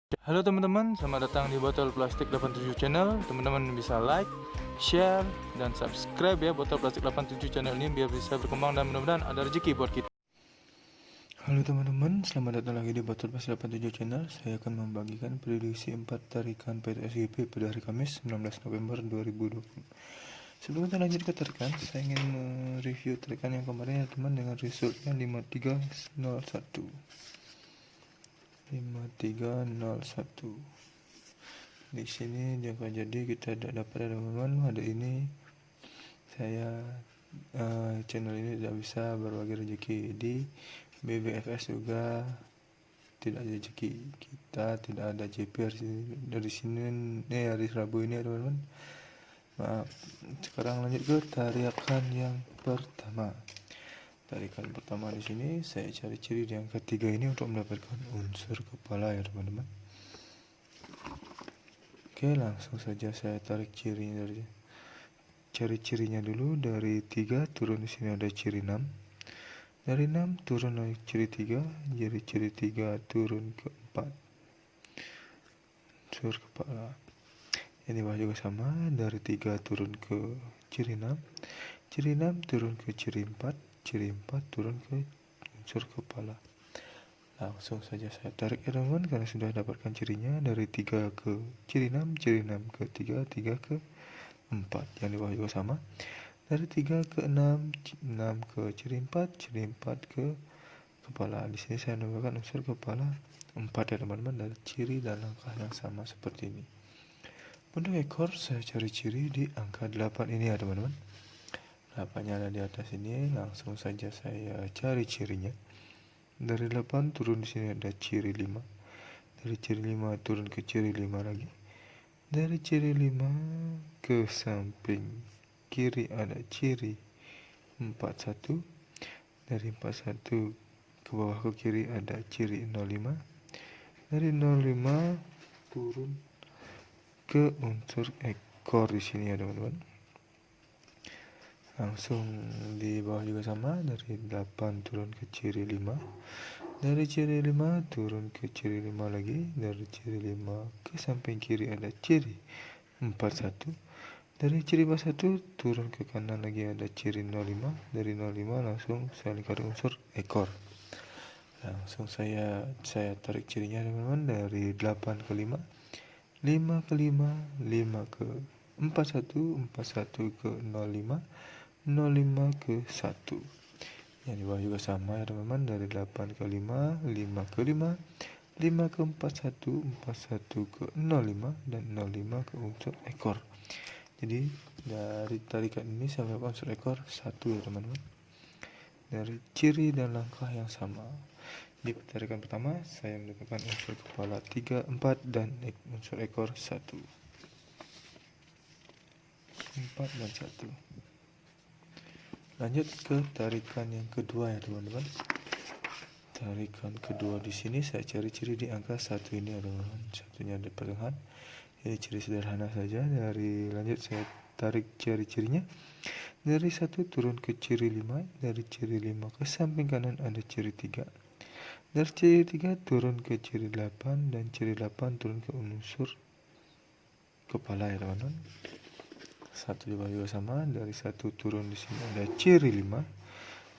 Halo teman-teman, selamat datang di Botol Plastik 87 Channel. Teman-teman bisa like, share, dan subscribe ya Botol Plastik 87 Channel ini biar bisa berkembang dan mudah-mudahan ada rezeki buat kita. Halo teman-teman, selamat datang lagi di Botol Plastik 87 Channel. Saya akan membagikan prediksi 4 tarikan PTSGP pada hari Kamis 19 November 2020. Sebelum kita lanjut ke tarikan, saya ingin mereview tarikan yang kemarin ya teman, dengan resultnya 5301. 5301. Di sini jangka jadi kita tidak dapat ada teman-teman. Hari ini saya channel ini tidak bisa berbagi rezeki. Di BBFS juga tidak ada rezeki. Kita tidak ada JP dari sini hari Rabu ini ya teman-teman. Maaf. Sekarang lanjut ke tarikan yang pertama. Tarikan pertama di sini saya cari ciri di angka 3 ini untuk mendapatkan unsur kepala ya teman-teman. Oke, langsung saja saya tarik cirinya dari cari cirinya dulu. Dari 3 turun di sini ada ciri 6. Dari 6 turun lagi ciri 3, jadi ciri 3 turun ke 4. Unsur kepala. Ini bawah juga sama, dari 3 turun ke ciri 6. Ciri 6 turun ke ciri 4, ciri 4 turun ke unsur kepala. Langsung saja saya tarik ya teman-teman, karena sudah dapatkan cirinya. Dari 3 ke ciri 6, ciri 6 ke 3, 3 ke 4. Yang di bawah juga sama. Dari 3 ke 6, 6 ke ciri 4, ciri 4 ke kepala. Di sini saya menambahkan unsur kepala 4 ya teman-teman, dari ciri dan langkah yang sama seperti ini. Untuk ekor saya cari ciri di angka 8 ini ya teman-teman. 8-nya ada di atas ini, langsung saja saya cari cirinya. Dari 8 turun di sini ada ciri 5. Dari ciri 5 turun ke ciri 5 lagi. Dari ciri 5 ke samping kiri ada ciri 41. Dari 41 ke bawah ke kiri ada ciri 05. Dari 05 turun ke unsur ekor di sini ya teman-teman. Langsung di bawah juga sama, dari 8 turun ke ciri 5. Dari ciri 5 turun ke ciri 5 lagi. Dari ciri 5 ke samping kiri ada ciri 41. Dari ciri 41 turun ke kanan lagi ada ciri 05. Dari 05 langsung saya lingkari unsur ekor. Langsung saya tarik cirinya teman-teman. Dari 8 ke 5, 5 ke 5, 5 ke 41, 41 ke 05, 05 ke 1. Yang di bawah juga sama ya teman-teman. Dari 8 ke 5, 5 ke 5, 5 ke 41, 41 ke 05, dan 05 ke unsur ekor. Jadi dari tarikan ini saya melakukan unsur ekor 1 ya teman-teman, dari ciri dan langkah yang sama. Di tarikan pertama saya mendapatkan unsur kepala 3, 4 dan unsur ekor 1. 4 dan 1. Lanjut ke tarikan yang kedua ya teman-teman. Tarikan kedua di sini saya cari ciri di angka 1 ini ya teman-teman. Satunya ada pertengahan. Ini ciri sederhana saja. Dari lanjut saya tarik cari cirinya. Dari 1 turun ke ciri 5. Dari ciri 5 ke samping kanan ada ciri 3. Dari ciri 3 turun ke ciri 8, dan ciri 8 turun ke unsur kepala ya teman-teman. 1 di bawah juga sama. Dari 1 turun di sini ada ciri 5.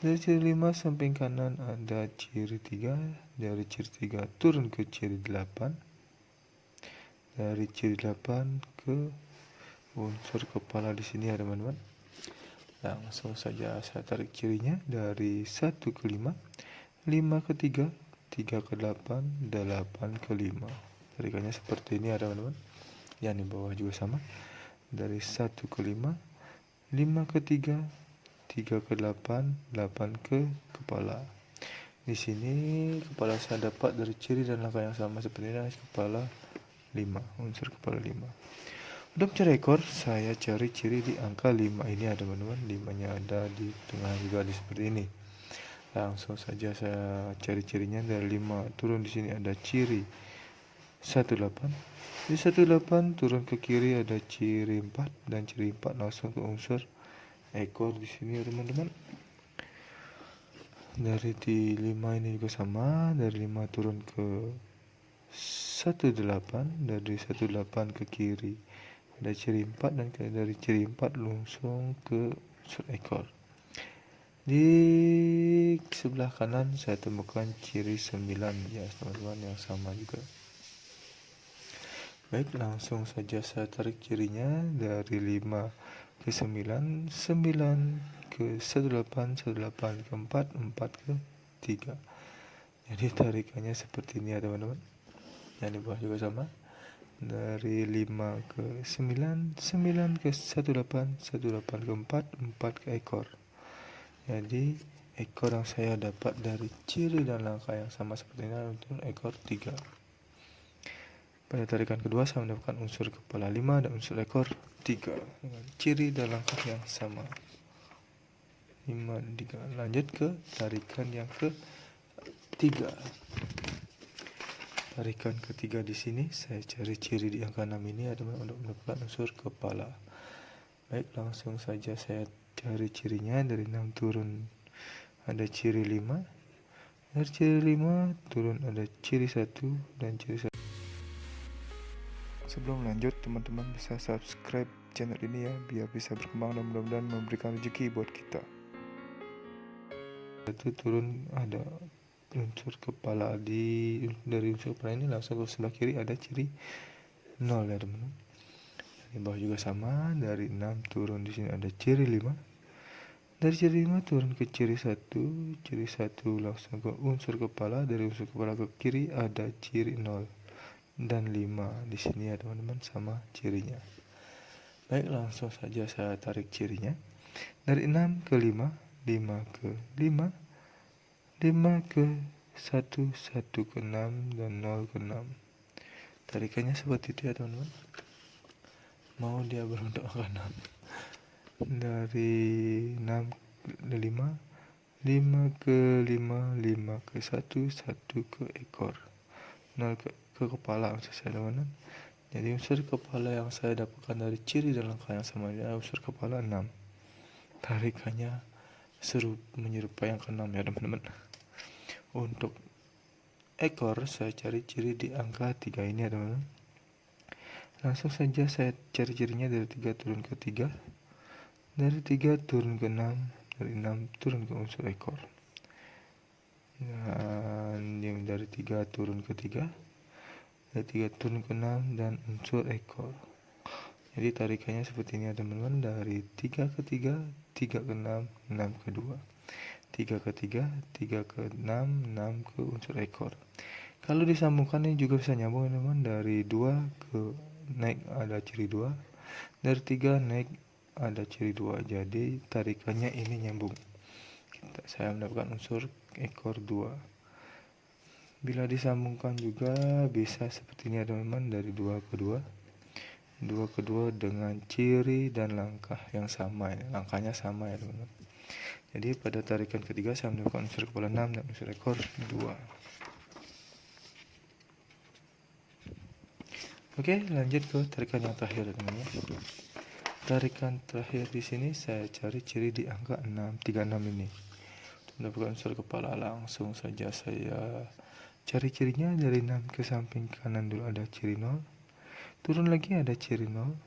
Dari ciri 5 samping kanan ada ciri 3. Dari ciri 3 turun ke ciri 8. Dari ciri 8 ke unsur kepala di sini ya teman-teman. Langsung saja saya tarik cirinya. Dari 1 ke 5, 5 ke 3, 3 ke 8, 8 ke 5. Tarikannya seperti ini ya teman-teman. Yang di bawah juga sama. Dari 1 ke 5, 5 ke 3, 3 ke 8, 8 ke kepala. Di sini kepala saya dapat dari ciri dan langkah yang sama seperti ini, kepala 5, unsur kepala 5. Untuk mencari ekor saya cari ciri di angka 5 ini ya teman-teman. 5-nya ada di tengah juga seperti ini. Langsung saja saya cari cirinya. Dari 5 turun di sini ada ciri 18. Di 18 turun ke kiri ada ciri 4, dan ciri 4 langsung ke unsur ekor di sini ya teman-teman. Dari di 5 ini juga sama. Dari 5 turun ke 18, dari 18 ke kiri ada ciri 4, dan dari ciri 4 langsung ke unsur ekor. Di sebelah kanan saya temukan ciri 9 ya teman-teman, yang sama juga. Baik, langsung saja saya tarik cirinya dari 5 ke 9, 9 ke 18, 18 ke 4, 4 ke 3. Jadi tarikannya seperti ini ya teman-teman. Yang di bawah juga sama. Dari 5 ke 9, 9 ke 18, 18 ke 4, 4 ke ekor. Jadi ekor yang saya dapat dari ciri dan langkah yang sama seperti ini untuk ekor 3. Pada tarikan kedua saya mendapatkan unsur kepala 5 dan unsur ekor 3 dengan ciri dan langkah yang sama. 5 dan 3. Lanjut ke tarikan yang ketiga. Tarikan ketiga di sini saya cari ciri di angka 6 ini adalah untuk mendapatkan unsur kepala. Baik, langsung saja saya cari cirinya. Dari 6 turun ada ciri 5. Dari ciri 5 turun ada ciri 1 dan ciri 1. Sebelum lanjut, teman-teman bisa subscribe channel ini ya, biar bisa berkembang dan mudah-mudahan memberikan rezeki buat kita. Itu turun ada unsur kepala dari unsur kepala ini langsung ke sebelah kiri ada ciri 0 ya teman-teman. Di bawah juga sama, dari 6 turun di sini ada ciri 5. Dari ciri 5 turun ke ciri 1, ciri 1 langsung ke unsur kepala, dari unsur kepala ke kiri ada ciri 0 dan 5 di sini ya teman-teman, sama cirinya. Baik, langsung saja saya tarik cirinya. Dari 6 ke 5, 5 ke 5, 5 ke 1, 1 ke 6 dan 0 ke 6. Tarikannya seperti itu ya teman-teman. Mau dia berbentuk angka 6. Dari 6 ke 5, 5 ke 5, 5 ke 1, 1 ke ekor, 0 ke kepala maksud saya teman-teman. Jadi unsur kepala yang saya dapatkan dari ciri dan langkah yang sama adalah unsur kepala 6. Tarikannya menyerupai yang ke-6 ya teman-teman. Untuk ekor saya cari ciri di angka 3 ini ya teman-teman. Langsung saja saya cari cirinya. Dari 3 turun ke 3, dari 3 turun ke 6, dari 6 turun ke unsur ekor, dan yang dari 3 turun ke 3, dari 3 turun ke 6 dan unsur ekor. Jadi tarikannya seperti ini ya teman-teman. Dari 3 ke 3, 3 ke 6, 6 ke 2, 3 ke 3, 3 ke 6, 6 ke unsur ekor. Kalau disambungkan ini juga bisa nyambung ya teman-teman. Dari 2 ke naik ada ciri 2, dari 3 naik ada ciri 2. Jadi tarikannya ini nyambung. Saya mendapatkan unsur ekor 2. Bila disambungkan juga bisa seperti ini ya teman-teman. Dari 2 ke 2, 2 ke 2 dengan ciri dan langkah yang sama ya. Langkahnya sama ya teman-teman. Jadi pada tarikan ketiga saya mendapatkan unsur kepala 6 dan unsur ekor 2. Oke, lanjut ke tarikan yang terakhir teman-teman. Tarikan terakhir di sini saya cari ciri di angka 6, 36 ini. Untuk mendapatkan unsur kepala langsung saja saya cari cirinya. Dari 6 ke samping kanan dulu ada ciri 0. Turun lagi ada ciri 0.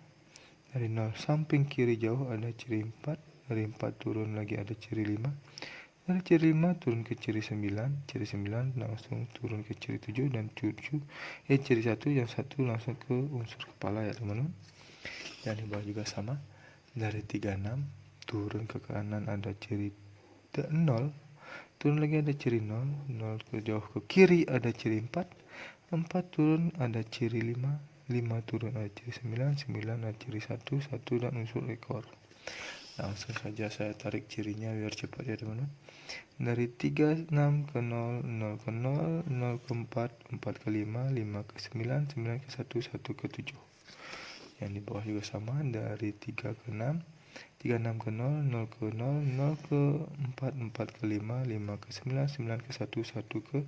Dari 0 samping kiri jauh ada ciri 4. Dari 4 turun lagi ada ciri 5. Dari ciri 5 turun ke ciri 9. Ciri 9 langsung turun ke ciri 7 dan ciri 1 yang 1 langsung ke unsur kepala ya teman-teman. Dan di bawah juga sama. Dari 36 turun ke kanan ada ciri 0. Turun lagi ada ciri 0, 0 ke jauh ke kiri ada ciri 4, 4 turun ada ciri 5, 5 turun ada ciri 9, 9 ada ciri 1, 1 dan unsur ekor. Langsung saja saya tarik cirinya biar cepat ya teman-teman. Dari 36 ke 0, 0 ke 0, 0 ke 4, 4 ke 5, 5 ke 9, 9 ke 1, 1 ke 7. Yang di bawah juga sama. Dari 3 ke 6, 36 ke 0, 0 ke 0, 0 ke 4, 4 ke 5, 5 ke 9, 9 ke 1, 1 ke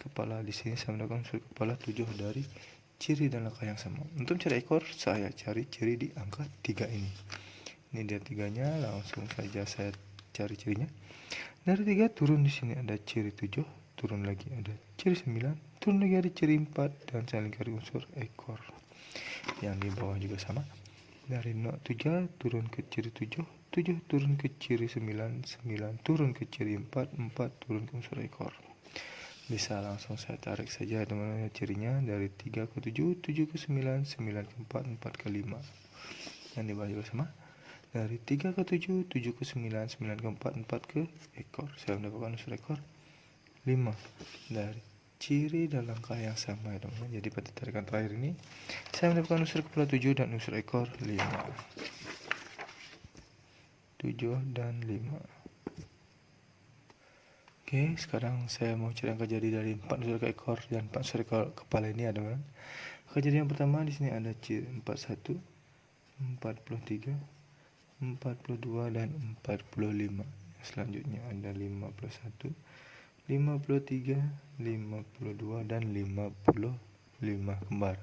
kepala. Di sini saya mendapatkan unsur kepala 7 dari ciri dan langkah yang sama. Untuk cari ekor saya cari ciri di angka 3 ini. Ini dia 3-nya, langsung saja saya cari cirinya. Dari 3 turun di sini ada ciri 7. turun lagi ada ciri 9, turun lagi ada ciri 4, dan saya lingkari unsur ekor. Yang di bawah juga sama, dari 3 turun ke ciri 7, 7 turun ke ciri 9, 9 turun ke ciri 4, 4 turun ke unsur ekor. Bisa langsung saya tarik saja teman-teman cirinya, dari 3 ke 7, 7 ke 9, 9 ke 4, 4 ke 5. Yang di bawah juga sama, dari 3 ke 7, 7 ke 9, 9 ke 4, 4 ke ekor. Saya mendapatkan unsur ekor 5 dari ciri dan langkah yang sama ya teman-teman. Jadi pada tarikan terakhir ini saya mendapatkan unsur kepala 7 dan unsur ekor 5. 7 dan 5. Oke, sekarang saya mau cari angka jadi dari 4 unsur ekor dan 4 unsur kepala ini ya teman-teman. Angka jadi yang pertama di sini ada ciri 41, 43, 42 dan 45. Selanjutnya ada 51, 53, 52 dan 55 kembar.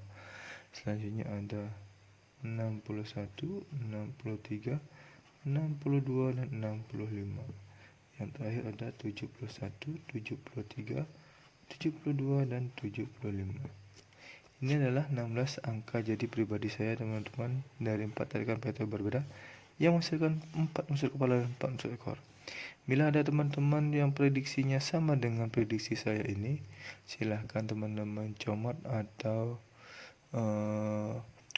Selanjutnya ada 61, 63, 62 dan 65. Yang terakhir ada 71, 73, 72 dan 75. Ini adalah 16 angka jadi pribadi saya teman-teman, dari 4 tarikan pattern berbeda yang menghasilkan 4 unsur kepala dan 4 unsur ekor. Bila ada teman-teman yang prediksinya sama dengan prediksi saya ini, silahkan teman-teman comot atau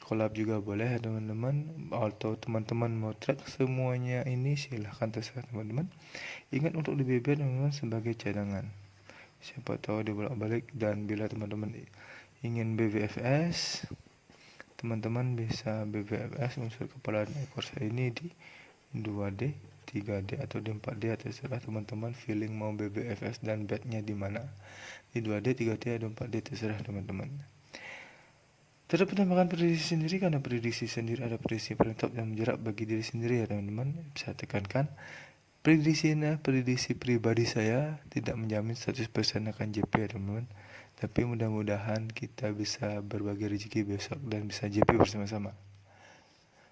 collab juga boleh ya teman-teman, atau teman-teman mau track semuanya ini silahkan, terserah teman-teman. Ingat untuk di BB teman-teman sebagai cadangan, siapa tahu dia bolak-balik. Dan bila teman-teman ingin BVFS, teman-teman bisa BVFS unsur kepala dan ekor saya ini di 2D, 3D atau di 4D, terserah teman-teman feeling mau BVFS dan bednya di mana, di 2D, 3D atau 4D, terserah teman-teman. Tetap utamakan prediksi sendiri, karena prediksi sendiri ada prediksi paling top yang menjerat bagi diri sendiri ya teman-teman. Saya tekankan, prediksi pribadi saya tidak menjamin 100% akan JP ya teman-teman. Tapi mudah-mudahan kita bisa berbagi rezeki besok dan bisa JP bersama-sama.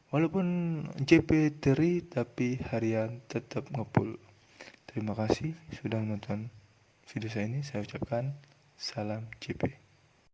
Walaupun JP teri, tapi harian tetap ngepul. Terima kasih sudah menonton video saya ini. Saya ucapkan salam JP.